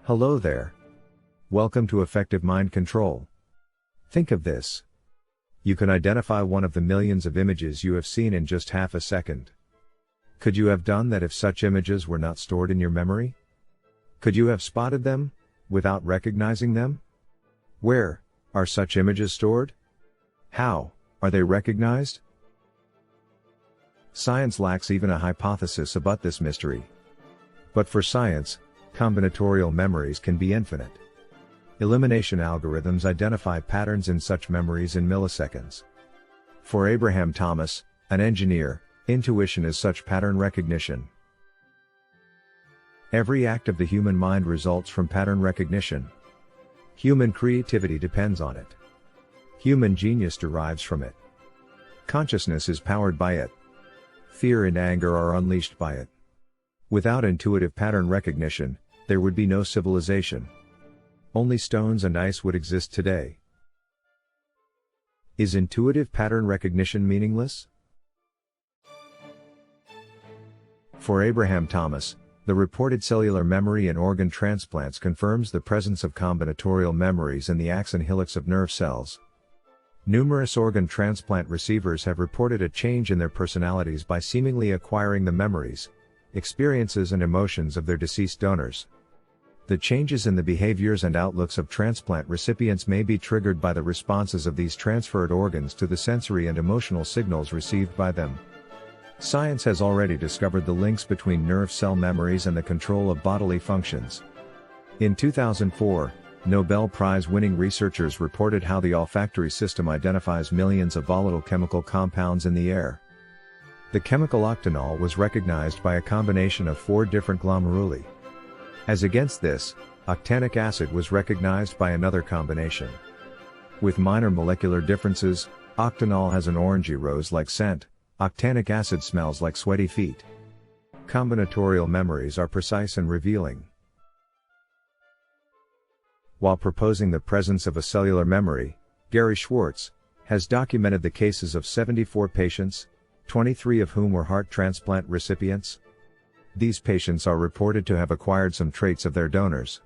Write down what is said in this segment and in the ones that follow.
Hello there. Welcome to Effective Mind Control. Think of this. You can identify one of the millions of images you have seen in just half a second. Could you have done that if such images were not stored in your memory? Could you have spotted them, without recognizing them? Where are such images stored? How are they recognized? Science lacks even a hypothesis about this mystery. But for science, combinatorial memories can be infinite. Elimination algorithms identify patterns in such memories in milliseconds. For Abraham Thomas, an engineer, intuition is such pattern recognition. Every act of the human mind results from pattern recognition. Human creativity depends on it. Human genius derives from it. Consciousness is powered by it. Fear and anger are unleashed by it. Without intuitive pattern recognition, there would be no civilization. Only stones and ice would exist today. Is intuitive pattern recognition meaningless? For Abraham Thomas, the reported cellular memory in organ transplants confirms the presence of combinatorial memories in the axon helix of nerve cells. Numerous organ transplant receivers have reported a change in their personalities by seemingly acquiring the memories, experiences and emotions of their deceased donors. The changes in the behaviors and outlooks of transplant recipients may be triggered by the responses of these transferred organs to the sensory and emotional signals received by them. Science has already discovered the links between nerve cell memories and the control of bodily functions. In 2004, Nobel Prize-winning researchers reported how the olfactory system identifies millions of volatile chemical compounds in the air. The chemical octanol was recognized by a combination of 4 different glomeruli. As against this, octanic acid was recognized by another combination. With minor molecular differences, octanol has an orangey rose-like scent, octanic acid smells like sweaty feet. Combinatorial memories are precise and revealing. While proposing the presence of a cellular memory, Gary Schwartz has documented the cases of 74 patients, 23 of whom were heart transplant recipients. These patients are reported to have acquired some traits of their donors.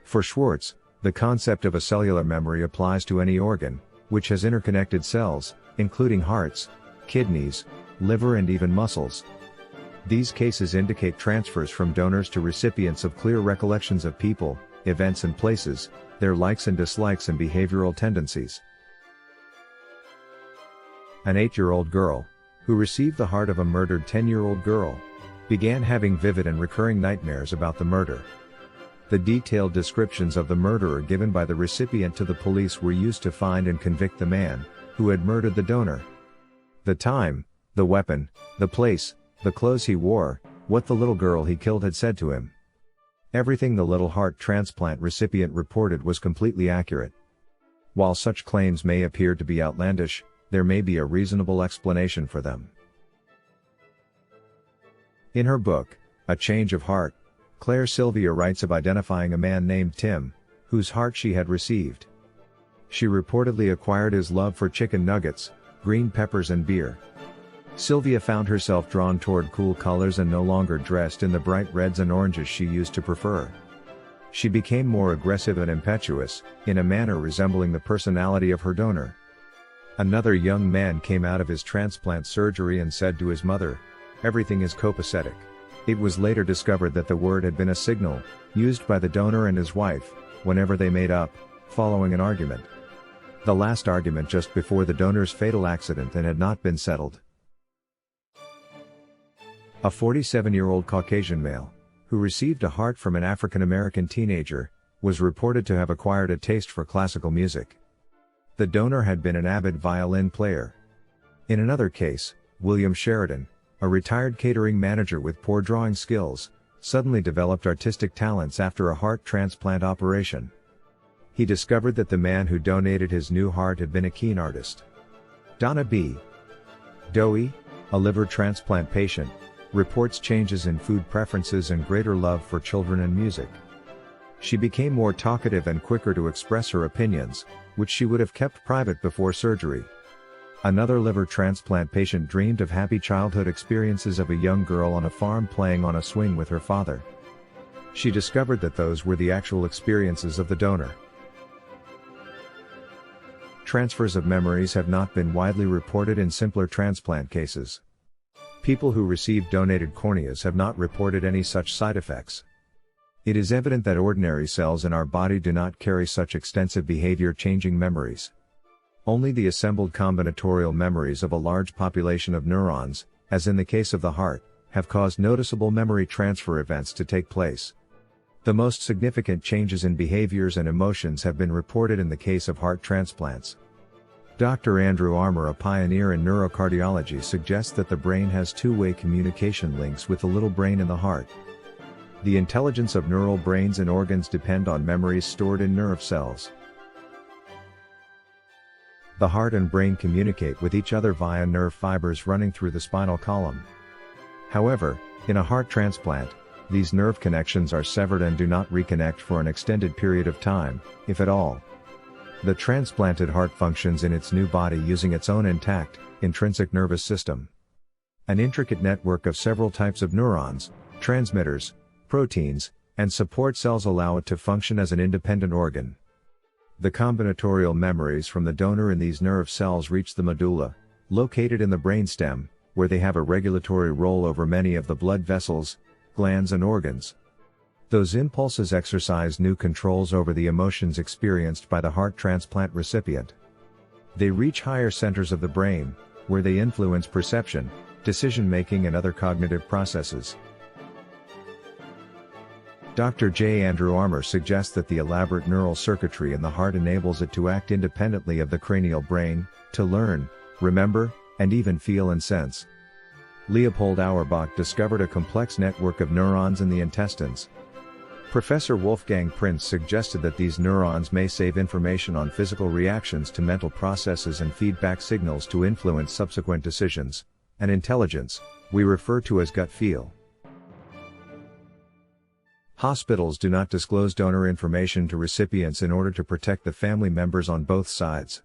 For Schwartz, the concept of a cellular memory applies to any organ, which has interconnected cells, including hearts, kidneys, liver and even muscles. These cases indicate transfers from donors to recipients of clear recollections of people, events and places, their likes and dislikes and behavioral tendencies. An 8-year-old girl, who received the heart of a murdered 10-year-old girl, began having vivid and recurring nightmares about the murder. The detailed descriptions of the murderer given by the recipient to the police were used to find and convict the man who had murdered the donor. The time, the weapon, the place, the clothes he wore, what the little girl he killed had said to him. Everything the little heart transplant recipient reported was completely accurate. While such claims may appear to be outlandish, there may be a reasonable explanation for them. In her book, A Change of Heart, Claire Sylvia writes of identifying a man named Tim, whose heart she had received. She reportedly acquired his love for chicken nuggets, green peppers and beer. Sylvia found herself drawn toward cool colors and no longer dressed in the bright reds and oranges she used to prefer. She became more aggressive and impetuous, in a manner resembling the personality of her donor. Another young man came out of his transplant surgery and said to his mother, "Everything is copacetic." It was later discovered that the word had been a signal, used by the donor and his wife, whenever they made up, following an argument. The last argument just before the donor's fatal accident and had not been settled. A 47-year-old Caucasian male, who received a heart from an African-American teenager, was reported to have acquired a taste for classical music. The donor had been an avid violin player. In another case, William Sheridan, a retired catering manager with poor drawing skills, suddenly developed artistic talents after a heart transplant operation. He discovered that the man who donated his new heart had been a keen artist. Donna B. Doe, a liver transplant patient, reports changes in food preferences and greater love for children and music. She became more talkative and quicker to express her opinions, which she would have kept private before surgery. Another liver transplant patient dreamed of happy childhood experiences of a young girl on a farm playing on a swing with her father. She discovered that those were the actual experiences of the donor. Transfers of memories have not been widely reported in simpler transplant cases. People who received donated corneas have not reported any such side effects. It is evident that ordinary cells in our body do not carry such extensive behavior-changing memories. Only the assembled combinatorial memories of a large population of neurons, as in the case of the heart, have caused noticeable memory transfer events to take place. The most significant changes in behaviors and emotions have been reported in the case of heart transplants. Dr. Andrew Armour, a pioneer in neurocardiology, suggests that the brain has two-way communication links with the little brain in the heart. The intelligence of neural brains and organs depend on memories stored in nerve cells. The heart and brain communicate with each other via nerve fibers running through the spinal column. However, in a heart transplant, these nerve connections are severed and do not reconnect for an extended period of time, if at all. The transplanted heart functions in its new body using its own intact, intrinsic nervous system. An intricate network of several types of neurons, transmitters, proteins, and support cells allow it to function as an independent organ. The combinatorial memories from the donor in these nerve cells reach the medulla, located in the brainstem, where they have a regulatory role over many of the blood vessels, glands and organs. Those impulses exercise new controls over the emotions experienced by the heart transplant recipient. They reach higher centers of the brain, where they influence perception, decision-making and other cognitive processes. Dr. J. Andrew Armour suggests that the elaborate neural circuitry in the heart enables it to act independently of the cranial brain, to learn, remember, and even feel and sense. Leopold Auerbach discovered a complex network of neurons in the intestines. Professor Wolfgang Prinz suggested that these neurons may save information on physical reactions to mental processes and feedback signals to influence subsequent decisions, an intelligence we refer to as gut feel. Hospitals do not disclose donor information to recipients in order to protect the family members on both sides.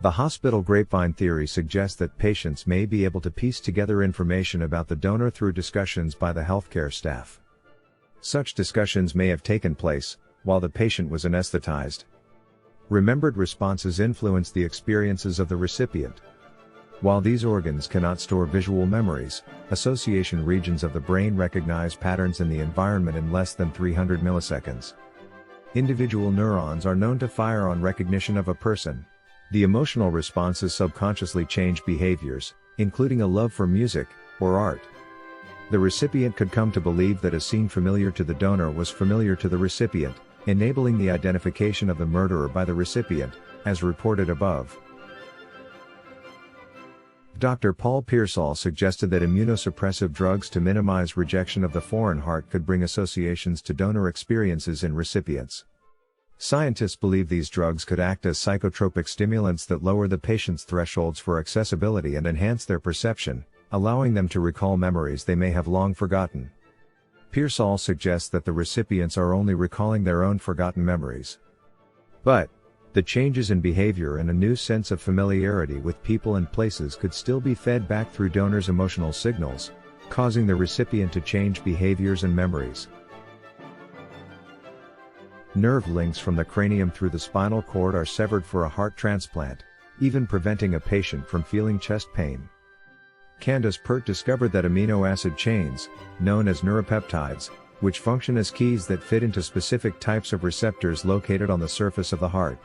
The hospital grapevine theory suggests that patients may be able to piece together information about the donor through discussions by the healthcare staff. Such discussions may have taken place while the patient was anesthetized. Remembered responses influence the experiences of the recipient. While these organs cannot store visual memories, association regions of the brain recognize patterns in the environment in less than 300 milliseconds. Individual neurons are known to fire on recognition of a person. The emotional responses subconsciously change behaviors, including a love for music or art. The recipient could come to believe that a scene familiar to the donor was familiar to the recipient, enabling the identification of the murderer by the recipient, as reported above. Dr. Paul Pearsall suggested that immunosuppressive drugs to minimize rejection of the foreign heart could bring associations to donor experiences in recipients. Scientists believe these drugs could act as psychotropic stimulants that lower the patient's thresholds for accessibility and enhance their perception, allowing them to recall memories they may have long forgotten. Pearsall suggests that the recipients are only recalling their own forgotten memories. But the changes in behavior and a new sense of familiarity with people and places could still be fed back through donors' emotional signals, causing the recipient to change behaviors and memories. Nerve links from the cranium through the spinal cord are severed for a heart transplant, even preventing a patient from feeling chest pain. Candace Pert discovered that amino acid chains, known as neuropeptides, which function as keys that fit into specific types of receptors located on the surface of the heart.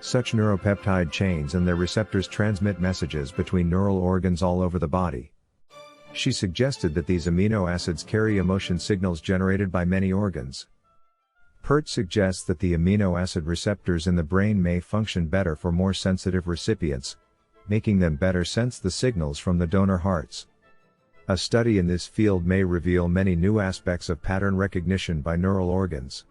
Such neuropeptide chains and their receptors transmit messages between neural organs all over the body. She suggested that these amino acids carry emotion signals generated by many organs. Pert suggests that the amino acid receptors in the brain may function better for more sensitive recipients, making them better sense the signals from the donor hearts. A study in this field may reveal many new aspects of pattern recognition by neural organs.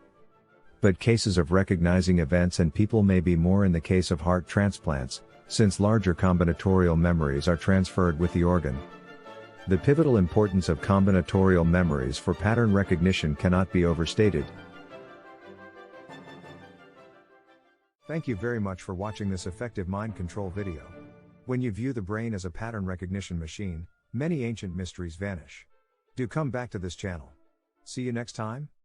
But cases of recognizing events and people may be more in the case of heart transplants, since larger combinatorial memories are transferred with the organ. The pivotal importance of combinatorial memories for pattern recognition cannot be overstated. Thank you very much for watching this effective mind control video. When you view the brain as a pattern recognition machine, many ancient mysteries vanish. Do come back to this channel. See you next time.